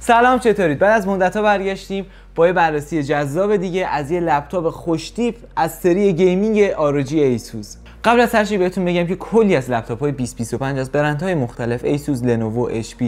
سلام، چطورید؟ بعد از مدت‌ها برگشتیم با یه بررسی جذاب دیگه از یه لپتاپ خوش‌تیپ از سری گیمینگ ROG ایسوس. قبل از هر چی بهتون بگم که کلی از لپتاپ‌های 2025 از برندهای مختلف ایسوس، لنوو، HP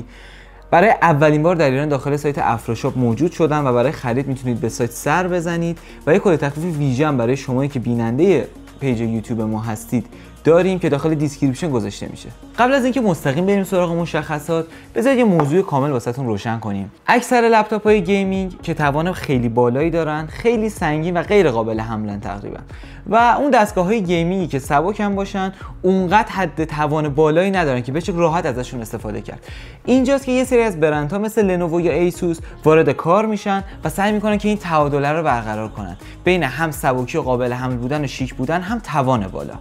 برای اولین بار در ایران داخل سایت افروشاپ موجود شدن و برای خرید میتونید به سایت سر بزنید و یه کد تخفیف ویژه برای شمایی که بیننده پیج یوتیوب ما هستید داریم که داخل دیسکریپشن گذاشته میشه. قبل از اینکه مستقیم بریم سراغ مشخصات، بذارید یه موضوع کامل واسهتون روشن کنیم. اکثر لپتاپ‌های گیمینگ که توان خیلی بالایی دارن، خیلی سنگین و غیر قابل حملن تقریبا. و اون دستگاه‌های گیمینگی که سبک هم باشن، اونقدر حد توان بالایی ندارن که بشه راحت ازشون استفاده کرد. اینجاست که یه سری از برندها مثل لنوو یا ایسوس وارد کار میشن و سعی میکنن که این تعادل رو برقرار کنن بین هم سبکی و قابل حمل بودن و شیک بودن، هم توان بالا.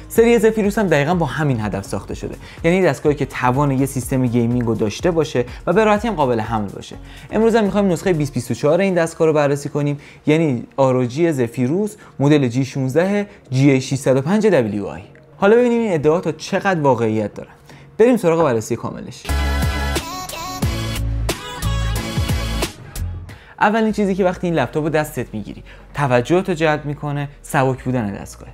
سری زفیروس هم دقیقاً با همین هدف ساخته شده، یعنی دستگاهی که توان یه سیستم گیمینگ رو داشته باشه و به راحتی هم قابل حمل باشه. امروز هم می‌خوایم نسخه 2024 این دستگاه رو بررسی کنیم، یعنی ROG زفیروس مدل G16 GA605WI. حالا ببینیم این ادعاات تا چقدر واقعیت دارن. بریم سراغ بررسی کاملش. اولین چیزی که وقتی این لپتاپ رو دستت میگیری توجهت رو جلب میکنه سبک بودن دستگاه.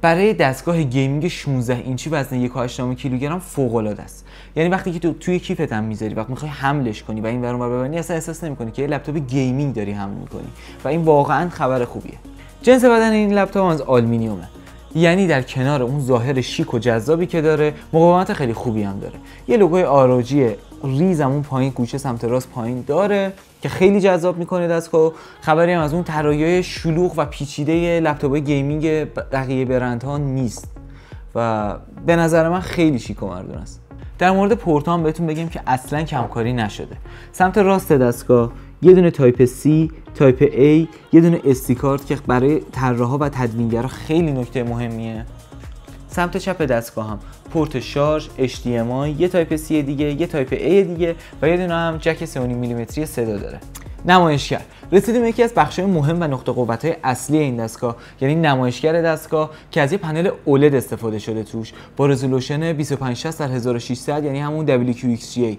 برای دستگاه گیمینگ 16 اینچی وزن 1.8 کیلوگرم فوق العاده است. یعنی وقتی که توی کیفت هم میذاری، وقتی میخوای حملش کنی و این ور اون ور ببری، اصلا احساس نمیکنی که یه لپتاپ گیمینگ داری حمل میکنی و این واقعا خبر خوبیه. جنس بدن این لپتاپ از آلومینیومه، یعنی در کنار اون ظاهر شیک و جذابی که داره، مقاومت خیلی خوبی هم داره. یه لوگوی ROG ریز اون پایین گوشه سمت راست پایین داره که خیلی جذاب میکنه دستگاه. خبری هم از اون طراحی‌های شلوغ و پیچیده لپتاپ‌های گیمینگ بقیه برندها نیست و به نظر من خیلی شیک و مردون است. در مورد پورت هم بهتون بگم که اصلا کمکاری نشده. سمت راست دستگاه یه دونه تایپ C، تایپ A، یه دونه SD کارت که برای طراحا و تدوینگرا خیلی نکته مهمیه. سمت چپ دستگاه هم پورت شارژ، HDMI، یه تایپ C دیگه، یه تایپ A دیگه و یه دونه هم جک 3.5 میلیمتری صدا داره. نمایشگر. رسیدیم یکی از بخش‌های مهم و نقطه قوت‌های اصلی این دستگاه، یعنی نمایشگر دستگاه که از یه پنل OLED استفاده شده توش با رزولوشن 2560x1600، یعنی همون WQXGA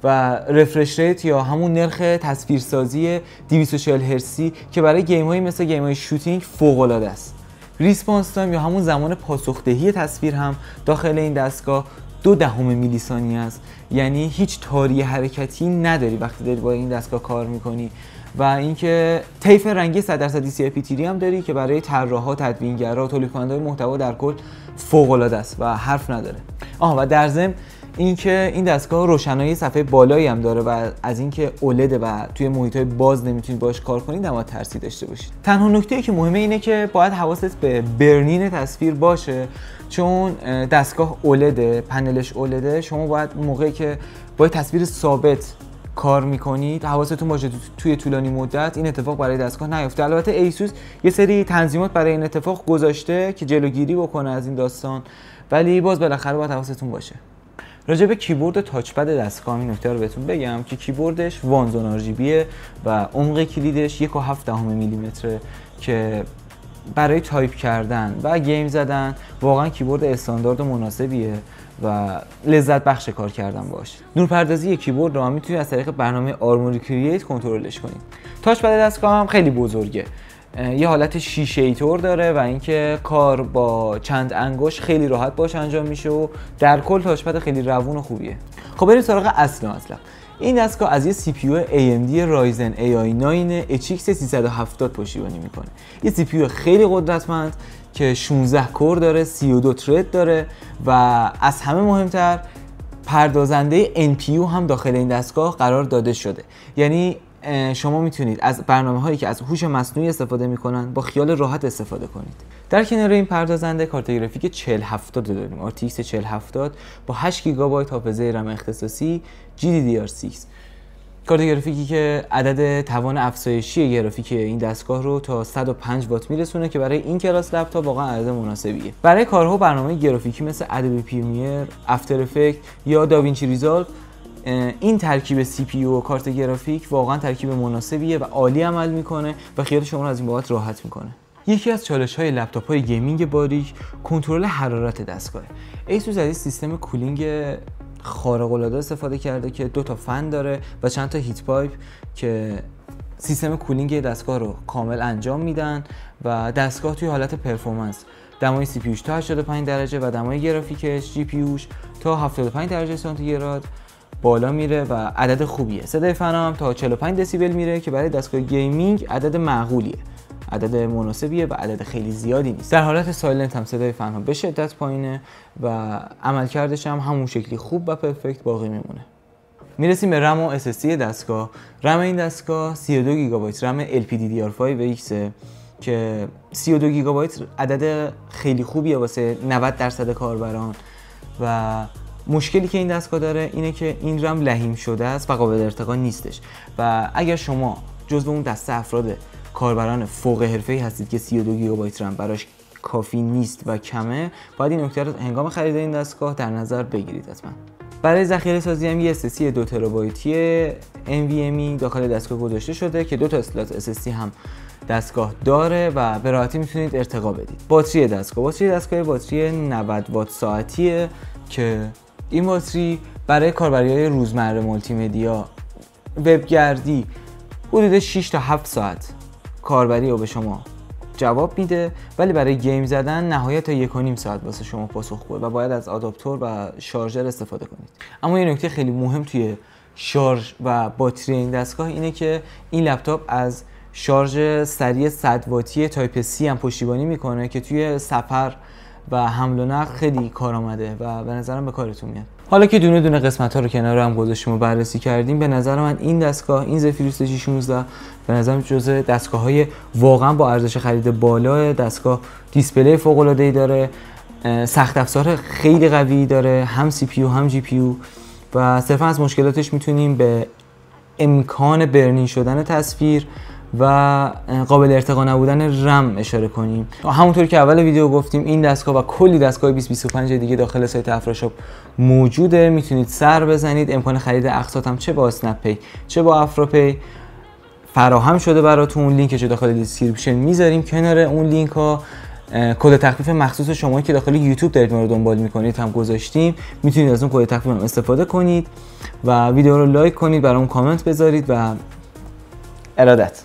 و رفرش ریت یا همون نرخ تصویرسازی 240 هرتزی که برای گیم‌های مثل گیم‌های شوتینگ فوق‌العاده است. ریسپانس تایم یا همون زمان پاسخدهی تصویر هم داخل این دستگاه 0.2 میلی ثانیه است، یعنی هیچ طاری حرکتی نداری وقتی داری با این دستگاه کار میکنی. و اینکه طیف رنگی 100% DCI-P3 هم داری که برای طراحا، تدوینگرا و تولید کننده‌های محتوا در کل فوق العاده است و حرف نداره. و در ضمن اینکه این دستگاه روشنایی صفحه بالایی هم داره و از اینکه اولد و توی محیط‌های باز نمیتونید باهاش کار کنید نباید ترسی داشته باشید. تنها نکته‌ای که مهمه اینه که باید حواست به برنین تصویر باشه، چون دستگاه اولد، پنلش اولده. شما باید موقعی که با تصویر ثابت کار میکنید حواستون باشه توی طولانی مدت این اتفاق برای دستگاه نیفته. البته ایسوس یه سری تنظیمات برای این اتفاق گذاشته که جلوگیری بکنه از این داستان، ولی باز بالاخره باید حواستون باشه. راجع به کیبورد و تاچ پد دستگاه این نکته رو بهتون بگم که کیبوردش وانزون RGB و عمق کلیدش 1.7 میلیمتره که برای تایپ کردن و گیم زدن واقعا کیبورد استاندارد و مناسبیه و لذت بخش کار کردن باشه. نورپردازی کیبورد رو هم میتونید از طریق برنامه آرموری کرییت کنترلش کنید. تاچ پد دستگاه هم خیلی بزرگه، یه حالت شیشه‌ای طور داره و اینکه کار با چند انگشت خیلی راحت باش انجام میشه و در کل تاچ پد خیلی روون و خوبیه. خب بریم سراغ اصل مطلب. این دستگاه از یه CPU AMD Ryzen AI 9 HX 370 پشتیبانی میکنه. یه CPU خیلی قدرتمند که 16 کور داره، 32 ترد داره و از همه مهمتر پردازنده NPU هم داخل این دستگاه قرار داده شده. یعنی شما میتونید از برنامه‌هایی که از هوش مصنوعی استفاده میکنن با خیال راحت استفاده کنید. در کنار این پردازنده کارت گرافیک 4070 داریم، RTX 4070 با 8 گیگابایت حافظه رم اختصاصی GDDR6. کارت گرافیکی که عدد توان افزایشی گرافیک این دستگاه رو تا 105 وات میرسونه که برای این کلاس لپتاپ واقعا عدد مناسبیه. برای کارها و برنامه گرافیکی مثل ادوبی پریمیر، افتر افکت یا داوینچی ریزالو این ترکیب CPU و کارت گرافیک واقعا ترکیب مناسبیه و عالی عمل میکنه و خیال شما رو از این بابت راحت میکنه. یکی از چالش‌های لپتاپ‌های گیمینگ باریک کنترل حرارت دستگاهه. ایسوس از سیستم کولینگ خارق العاده استفاده کرده که 2 تا فن داره و چند تا هیت پایپ که سیستم کولینگ دستگاه رو کامل انجام میدن و دستگاه توی حالت پرفورمنس دمای سی پی یوش تا 85 درجه و دمای گرافیکش جی پی یوش تا 75 درجه سانتیگراد بالا میره و عدد خوبیه. صدای فن هم تا 45 دسیبل میره که برای دستگاه گیمینگ عدد معقولیه، عدد مناسبیه و عدد خیلی زیادی نیست. در حالت سایلنت هم صدای فن ها به شدت پایینه و عملکردش هم همون شکلی خوب و پرفکت باقی میمونه. میرسیم به رم و SSD دستگاه. رم این دستگاه 32 گیگابایت رم LPDDR5X که 32 گیگابایت عدد خیلی خوبیه واسه 90% کاربران و مشکلی که این دستگاه داره اینه که این رم لحیم شده است و قابل ارتقا نیستش و اگر شما جزو اون دسته افراد کاربران فوق حرفه‌ای هستید که 32 گیگابایت رم براش کافی نیست و کمه، باید این نکته رو هنگام خرید این دستگاه در نظر بگیرید حتما. برای ذخیره سازی هم یه SSD 2 ترابایتی NVMe داخل دستگاه گذاشته شده که 2 تا اسلات SSD هم دستگاه داره و به راحتی میتونید ارتقا بدید. باتری دستگاه باتری 90 وات ساعتیه که این باتری برای کاربری‌های روزمره مولتی مدیا وبگردی حدود 6 تا 7 ساعت کاربری رو به شما جواب میده، ولی برای گیم زدن نهایت تا 1.5 ساعت واسه شما پاسخگوه و باید از آداپتور و شارژر استفاده کنید. اما یه نکته خیلی مهم توی شارژ و باتری این دستگاه اینه که این لپتاپ از شارژ سریع 100 واتی تایپ C هم پشتیبانی میکنه که توی سفر و حمل و نقل خیلی کارآمده و به نظرم به کارتون میاد. حالا که دونه دونه قسمت‌ها رو کنار هم گذاشتیم و بررسی کردیم، به نظر من این دستگاه، این زفیروس G16 به نظرم جزء دستگاه‌های واقعا با ارزش خرید بالا. دستگاه دیسپلی فوق‌العاده‌ای داره، سخت افزار خیلی قوی داره، هم CPU هم GPU و صرفا از مشکلاتش میتونیم به امکان برنین شدن تصویر و قابل ارتقا نبودن رم اشاره کنیم. همونطور که اول ویدیو گفتیم این دستگاه و کلی دستگاه 2025 دیگه داخل سایت افراشاپ موجوده، میتونید سر بزنید. امکان خرید اقساط هم چه با اسنپ پی چه با افراپی فراهم شده براتون. لینکش رو داخل دیسکریپشن میذاریم کنار اون لینک ها. کد تخفیف مخصوص شما که داخل یوتیوب دارید ما رو دنبال میکنید هم گذاشتیم، میتونید از اون کد تخفیف هم استفاده کنید و ویدیو رو لایک کنید، برام کامنت بذارید و ارادت.